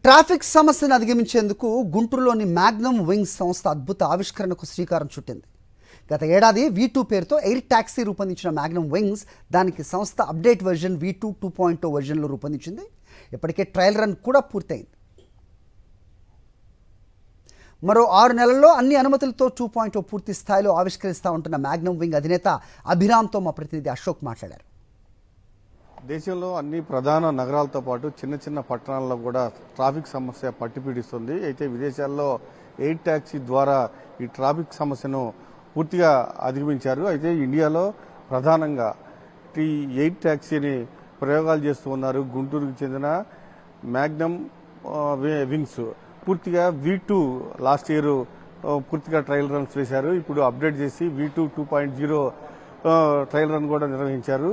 Traffic సమస్యను అధిగమించేందుకు గుంటూరులోని Magnum wings సంస్థ అద్భుత ఆవిష్కరణకు శ్రీకారం చుట్టింది. గత ఏడాది V2 పేరుతో ఎయిర్ టాక్సీ రూపొందించిన మ్యాగ్నమ్ వింగ్స్ దానికి సంస్థ అప్డేట్ వెర్షన్ V2 2.0 వెర్షన్లో రూపొందించింది. ఇప్పటికే ట్రయల్ రన్ కూడా పూర్తయింది. మరో 6 నెలల్లో అన్ని అనుమతులతో 2.0 పూర్తి స్థాయిలో ఆవిష్కరిస్తా ఉంటున్న మ్యాగ్నమ్ వింగ్ అధినేత అభిరామ్తో మా ప్రతినిధి అశోక్ మాట్లాడారు. దేశంలో అన్ని ప్రధాన నగరాలతో పాటు చిన్న చిన్న పట్టణాల్లో కూడా ట్రాఫిక్ సమస్య పట్టిపీడిస్తుంది. అయితే విదేశాల్లో ఎయిర్ ట్యాక్సీ ద్వారా ఈ ట్రాఫిక్ సమస్యను పూర్తిగా అధిగమించారు. అయితే ఇండియాలో ప్రధానంగా ఈ ఎయిర్ ట్యాక్సీని ప్రయోగాలు చేస్తూ ఉన్నారు. గుంటూరుకు చెందిన మ్యాగ్నమ్ వింగ్స్ పూర్తిగా V2 లాస్ట్ ఇయర్ పూర్తిగా ట్రయల్ రన్స్ వేశారు. ఇప్పుడు అప్డేట్ చేసి V2 2.0 ట్రయల్ రన్ కూడా నిర్వహించారు.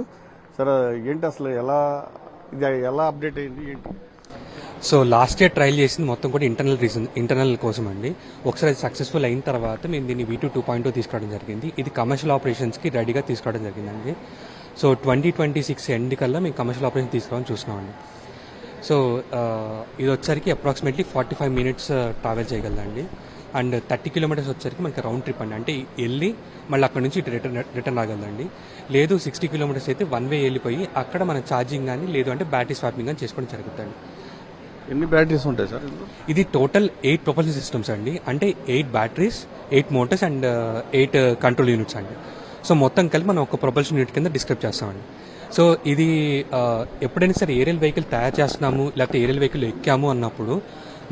సరే, ఏంటి అసలు ఎలా అప్డేట్ అయింది ఏంటి? సో లాస్ట్ ఇయర్ ట్రయల్ చేసింది మొత్తం కూడా ఇంటర్నల్ కోసం అండి. ఒకసారి అది సక్సెస్ఫుల్ అయిన తర్వాత మేము దీన్ని V2 2.0 తీసుకురావడం జరిగింది. ఇది కమర్షియల్ ఆపరేషన్స్కి రెడీగా తీసుకురావడం జరిగిందండి. సో 2026 ఎండ్ కల్లా మేము కమర్షియల్ ఆపరేషన్ తీసుకురావని చూస్తున్నామండి. సో ఇది వచ్చరికి అప్రాక్సిమేట్లీ 45 మినిట్స్ ట్రావెల్ చేయగలదండి. అండ్ 30 కిలోమీటర్స్ వచ్చరికి మనకి రౌండ్ ట్రిప్ అండి. అంటే వెళ్ళి మళ్ళీ అక్కడ నుంచి రిటర్న్ రాగలదండి. లేదు 60 కిలోమీటర్స్ అయితే వన్ వే వెళ్ళిపోయి అక్కడ మన ఛార్జింగ్ కానీ లేదు అంటే బ్యాటరీ స్వాపింగ్ కానీ చేసుకోవడం జరుగుతుంది. ఎన్ని బ్యాటరీస్ ఉంటాయి సార్? ఇది టోటల్ 8 ప్రొపల్షన్ సిస్టమ్స్ అండి. అంటే 8 batteries, 8 Motors and 8 control units అండి. సో మొత్తం కలిపి మనం ఒక ప్రొపల్షన్ యూనిట్ కింద డిస్క్రైబ్ చేస్తామండి. సో ఇది ఎప్పుడైనా సరే ఏరియల్ వెహికల్ తయారు చేస్తున్నాము లేకపోతే ఏరియల్ వెహికల్ ఎక్కాము అన్నప్పుడు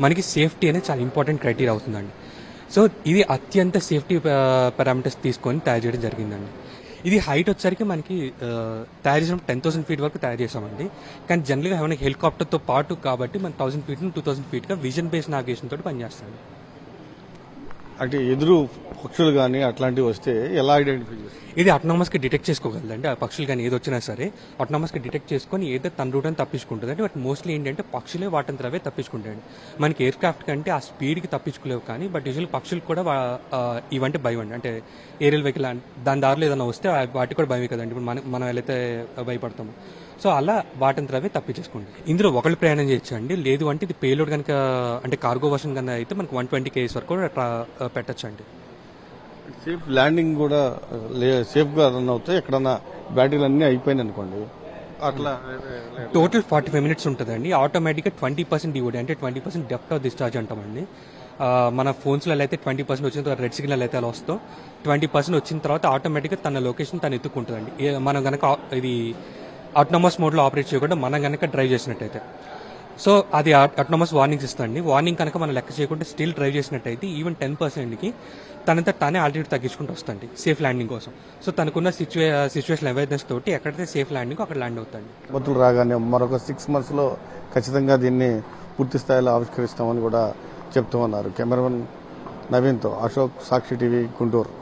మనకి సేఫ్టీ అనేది చాలా ఇంపార్టెంట్ క్రైటీరియా అవుతుందండి. సో ఇది అత్యంత సేఫ్టీ పారామీటర్స్ తీసుకొని తయారు చేయడం జరిగిందండి. ఇది హైట్ వచ్చరికి మనకి తయారు చేసిన 10,000 ఫీట్ వరకు తయారు చేసామండి. కానీ జనరల్గా ఏమైనా హెలికాప్టర్తో పాటు కాబట్టి మన 1000 ఫీట్ 2000 ఫీట్గా విజన్ బేస్డ్ నావిగేషన్ తోటి పనిచేస్తాం. అంటే ఎదురు పక్షులు కానీ అట్లాంటివి వస్తే ఎలా ఐడెంటిఫై చేస్తారు? ఇది అటానమస్కి డిటెక్ట్ చేసుకోగలదండి. ఆ పక్షులు కానీ ఏది వచ్చినా సరే అటానమస్కి డిటెక్ట్ చేసుకొని ఏదో తన రూట్ అని తప్పించుకుంటుంది. అంటే బట్ మోస్ట్లీ ఏంటంటే పక్షులే వాటంతా అవే తప్పించుకుంటాయండి. మనకి ఎయిర్ క్రాఫ్ట్ కంటే ఆ స్పీడ్కి తప్పించుకోలేవు. కానీ బట్ యూజువల్ పక్షులు కూడా ఇవంటే భయం అండి. అంటే ఏరియల్ వెహికల్ దాని దారిలో ఏదైనా వస్తే వాటికి కూడా భయమే కదండి. ఇప్పుడు మనం ఎలా భయపడతాము. సో అలా వాటంతా అవే తప్పించేసుకుంటాం. ఇందులో ఒకళ్ళు ప్రయాణం చేయొచ్చు అండి. లేదు అంటే ఇది పేలోడ్ కనుక అంటే కార్గో వర్షన్ కనుక అయితే మనకి 120 kg వరకు కూడా పెట్టచ్చు అండి. సేఫ్ ల్యాండింగ్ కూడా సేఫ్గా రన్ అవుతాయి. ఎక్కడన్నా బ్యాటరీలు అన్నీ అయిపోయినాయి అనుకోండి, అట్లా టోటల్ 45 మినిట్స్ ఉంటుందండి. ఆటోమేటిక్గా 20% డివోడి అంటే 20% డెప్త్ ఆఫ్ డిశ్చార్జ్ అంటామండి. మన ఫోన్స్లో అయితే 20% వచ్చిన తర్వాత రెడ్ సిగ్నల్ అయితే అలా వస్తాం. 20% వచ్చిన తర్వాత ఆటోమేటిక్గా తన లొకేషన్ తను ఎత్తుకుంటుందండి. మనం కనుక ఇది ఆటోనమస్ మోడ్లో ఆపరేట్ చేయకుండా మనం కనుక డ్రైవ్ చేసినట్టయితే సో అది ఆటోనమస్ వార్నింగ్స్ ఇస్తుంది. వార్నింగ్ కనుక మనం లెక్క చేయకుండా స్టిల్ డ్రైవ్ చేసినట్టయితే ఈవెన్ 10%కి తనంతా తానే ఆల్రెడీ తగ్గించుకుంటూ వస్తుంది సేఫ్ ల్యాండింగ్ కోసం. సో తనకున్న సిచ్యువేషన్ అవేర్నెస్ తోటి ఎక్కడైతే సేఫ్ ల్యాండింగ్ అక్కడ ల్యాండ్ అవుతుంది. అనుమతులు రాగానే మరొక 6 monthsలో ఖచ్చితంగా దీన్ని పూర్తి స్థాయిలో ఆవిష్కరిస్తామని కూడా చెప్తూ ఉన్నారు. కెమెరామెన్ నవీన్తో అశోక్, సాక్షి టీవీ, గుంటూరు.